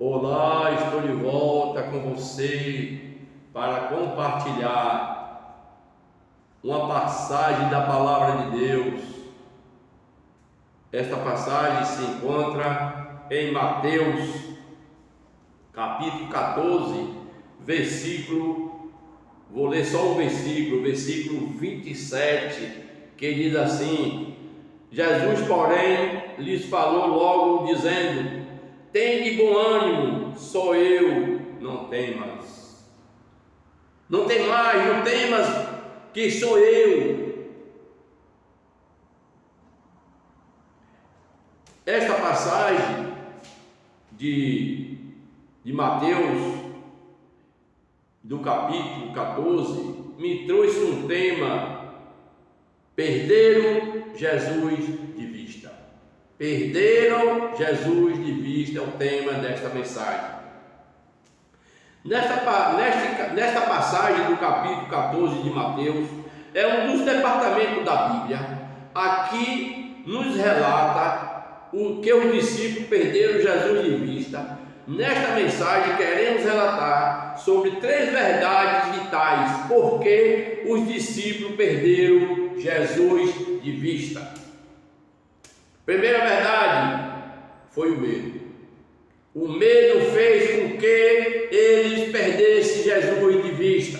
Olá, estou de volta com você para compartilhar uma passagem da Palavra de Deus. Esta passagem se encontra em Mateus, capítulo 14, vou ler só um versículo 27, que diz assim: Jesus, porém, lhes falou logo, dizendo: tende bom ânimo, sou eu, não temas. Não temas, que sou eu. Esta passagem de Mateus, do capítulo 14, me trouxe um tema: perderam Jesus de vista. Perderam Jesus de vista é o tema desta mensagem. Nesta passagem do capítulo 14 de Mateus, é um dos departamentos da Bíblia. Aqui nos relata o que os discípulos perderam Jesus de vista. Nesta mensagem queremos relatar sobre 3 verdades vitais, porque os discípulos perderam Jesus de vista. Primeira verdade foi o medo. O medo fez com que eles perdessem Jesus de vista.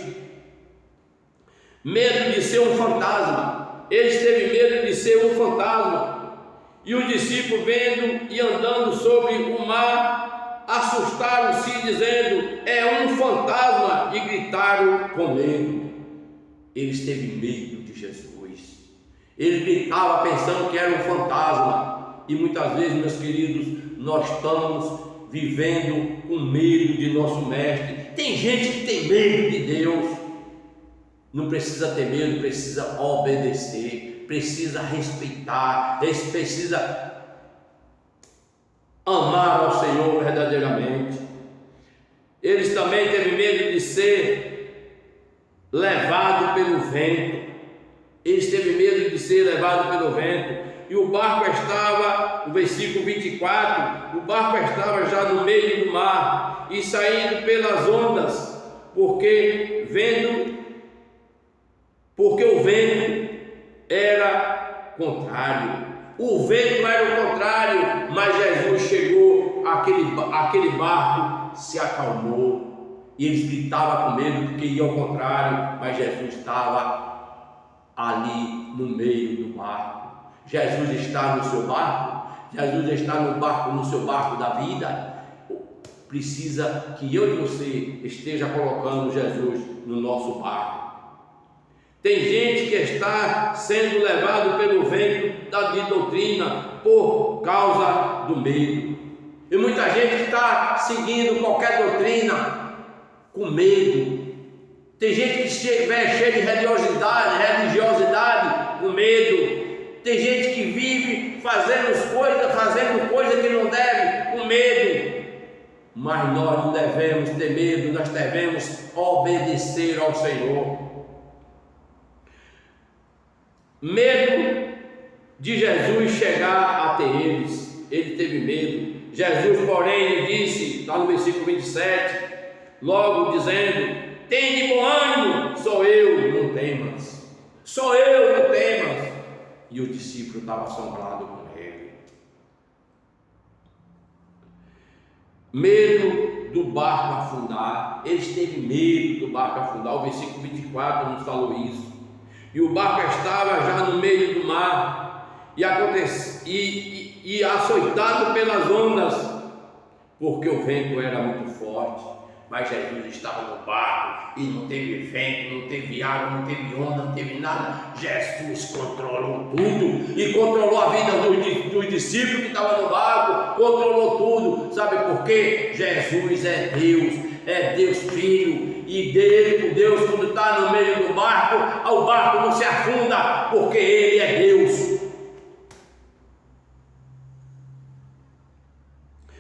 Medo de ser um fantasma. Eles teve medo de ser um fantasma. E os discípulos, vendo e andando sobre o mar, assustaram-se, dizendo: é um fantasma, e gritaram com medo. Eles teve medo de Jesus. Ele gritava pensando que era um fantasma. E muitas vezes, meus queridos, nós estamos vivendo com medo de nosso mestre. Tem gente que tem medo de Deus. Não precisa ter medo, precisa obedecer, precisa respeitar, precisa amar ao Senhor verdadeiramente. Eles também teve medo de ser levado pelo vento. Eles teve medo de ser levado pelo vento. E o barco estava, no versículo 24, o barco estava já no meio do mar e saindo pelas ondas, porque o vento era contrário. O vento era o contrário, mas Jesus chegou, aquele barco se acalmou. E eles gritavam com medo porque ia ao contrário, mas Jesus estava ali no meio do barco. Jesus está no seu barco. Jesus está no seu barco da vida. Precisa que eu e você esteja colocando Jesus no nosso barco. Tem gente que está sendo levado pelo vento de doutrina por causa do medo. E muita gente está seguindo qualquer doutrina com medo. Tem gente que vem cheia de religiosidade com medo. Tem gente que vive fazendo coisas que não deve com medo. Mas nós não devemos ter medo, nós devemos obedecer ao Senhor. Medo de Jesus chegar até eles. Ele teve medo. Jesus, porém, lhe disse, está no versículo 27, logo dizendo: tende bom ânimo, sou eu, não temas. Sou eu, não temas. E o discípulo estava assombrado com ele. Medo do barco afundar. Eles teve medo do barco afundar. O versículo 24 nos falou isso. E o barco estava já no meio do mar e açoitado pelas ondas, porque o vento era muito forte. Mas Jesus estava no barco e não teve vento, não teve água, não teve onda, não teve nada. Jesus controlou tudo e controlou a vida dos discípulos que estavam no barco, controlou tudo. Sabe por quê? Jesus é Deus Filho, e Deus, quando está no meio do barco, o barco não se afunda, porque Ele é Deus.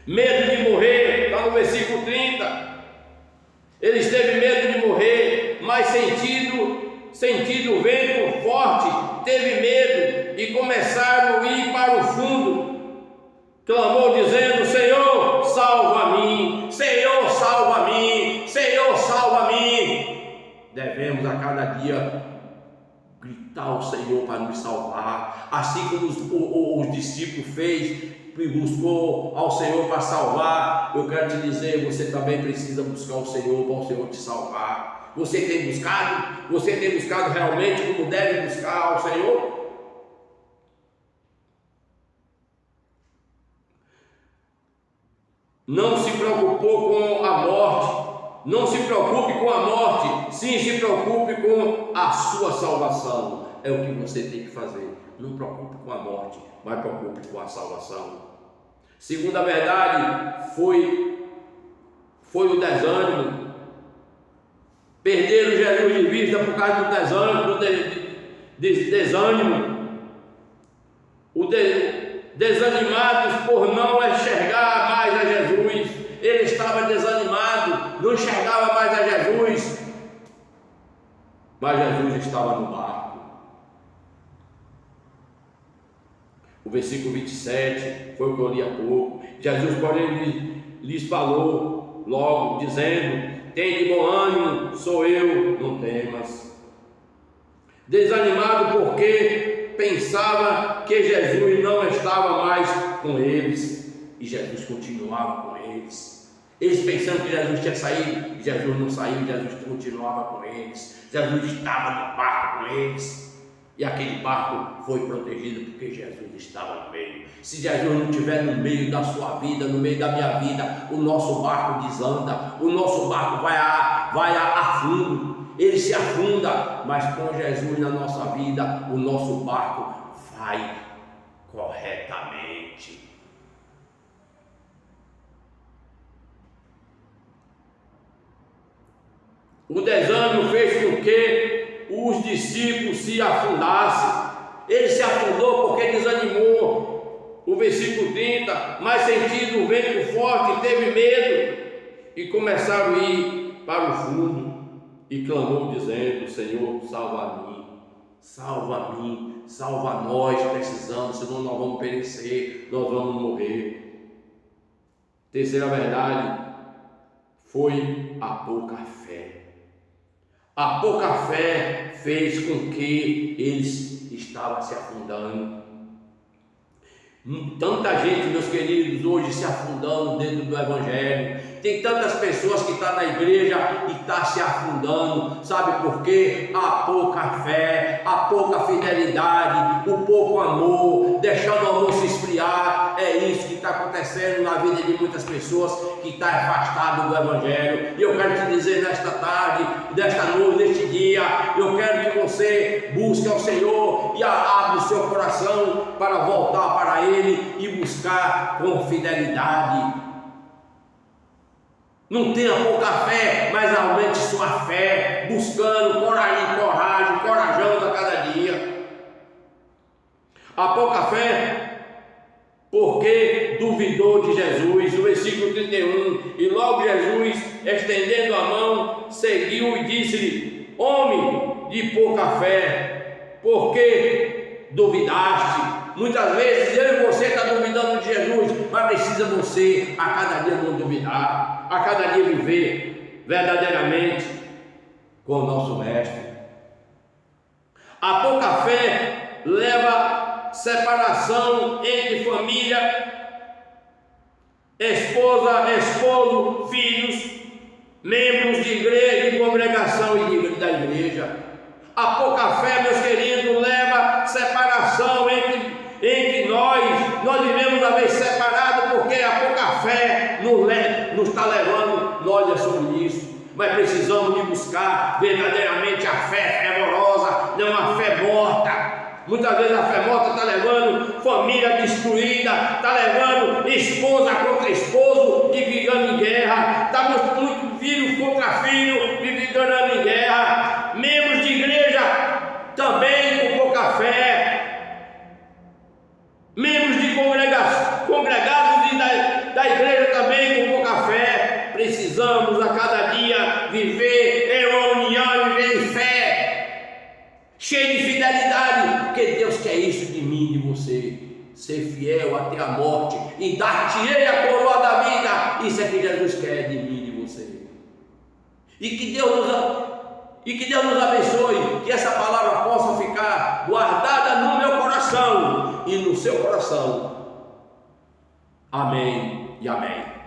Medo de morrer, está no versículo 30. Eles teve medo de morrer, mas sentindo o vento forte, teve medo e começaram a ir para o fundo. Clamou dizendo: Senhor, salva-me. a cada dia gritar ao Senhor para nos salvar, assim como os discípulos fez e buscou ao Senhor para salvar. Eu quero te dizer, você também precisa buscar o Senhor para o Senhor te salvar. Você tem buscado? Você tem buscado realmente como deve buscar ao Senhor? Não se preocupou com a morte. Não se preocupe com a morte. Sim, se preocupe com a sua salvação. É o que você tem que fazer. Não preocupe com a morte, mas preocupe com a salvação. Segunda verdade foi o desânimo. Perderam Jesus de vista por causa do desânimo. Desanimados por não enxergar mais a Jesus. Ele estava desanimado, não enxergava mais a Jesus, mas Jesus estava no barco. O versículo 27 foi o que eu li há pouco. Jesus, porém, lhes falou logo, dizendo: tem de bom ânimo, sou eu, não temas. Desanimado porque pensava que Jesus não estava mais com eles, e Jesus continuava com eles. Eles pensando que Jesus tinha saído, e Jesus não saiu, Jesus continuava com eles. Jesus estava no barco com eles, e aquele barco foi protegido porque Jesus estava no meio. Se Jesus não estiver no meio da sua vida, no meio da minha vida, o nosso barco desanda, o nosso barco vai a fundo, ele se afunda. Mas com Jesus na nossa vida, o nosso barco vai corretamente. O desânimo fez com que os discípulos se afundassem. Ele se afundou porque desanimou. O versículo 30, mas sentindo o vento forte, teve medo e começaram a ir para o fundo e clamou dizendo: Senhor, salva nós, precisamos, senão nós vamos perecer, nós vamos morrer. Terceira verdade foi a pouca fé. A pouca fé fez com que eles estavam se afundando. Tanta gente, meus queridos, hoje se afundando dentro do Evangelho. Tem tantas pessoas que estão na igreja e estão se afundando. Sabe por quê? A pouca fé, a pouca fidelidade, o pouco amor, deixando o amor se esfriar. É isso que está acontecendo na vida de muitas pessoas que estão afastadas do Evangelho. E eu quero te dizer nesta tarde, nesta noite, neste dia, eu quero que você busque ao Senhor e abra o seu coração para voltar para Ele e buscar com fidelidade. Não tenha pouca fé, mas aumente sua fé, buscando corajando a cada dia. A pouca fé, porque duvidou de Jesus. O versículo 31, e logo Jesus, estendendo a mão, seguiu e disse-lhe: homem de pouca fé, por que duvidaste? Muitas vezes eu e você está duvidando de Jesus, mas precisa você a cada dia não duvidar, a cada dia viver verdadeiramente com o nosso Mestre. A pouca fé leva separação entre família, esposa, esposo, filhos, membros de igreja, de congregação e da igreja. A pouca fé, meus queridos, leva separação entre nós vivemos a vez separado porque a pouca fé nos está levando, nós é sobre isso. Mas precisamos de buscar verdadeiramente a fé fervorosa, não a fé morta. Muitas vezes a fé morta está levando família destruída, está levando esposa contra esposo e brigando em guerra, está muito filho contra filho e brigando em guerra, membros de igreja também com pouca fé, membros de congregados e da igreja também com pouca fé. Precisamos a cada dia viver em uma união, viver em fé, cheio de fidelidade, porque Deus quer isso de mim e de você, ser fiel até a morte e dar-te-ei a coroa da vida. Isso é que Jesus quer de mim e de você. E que Deus E que Deus nos abençoe, que essa palavra possa ficar guardada no meu coração e no seu coração. Amém e amém.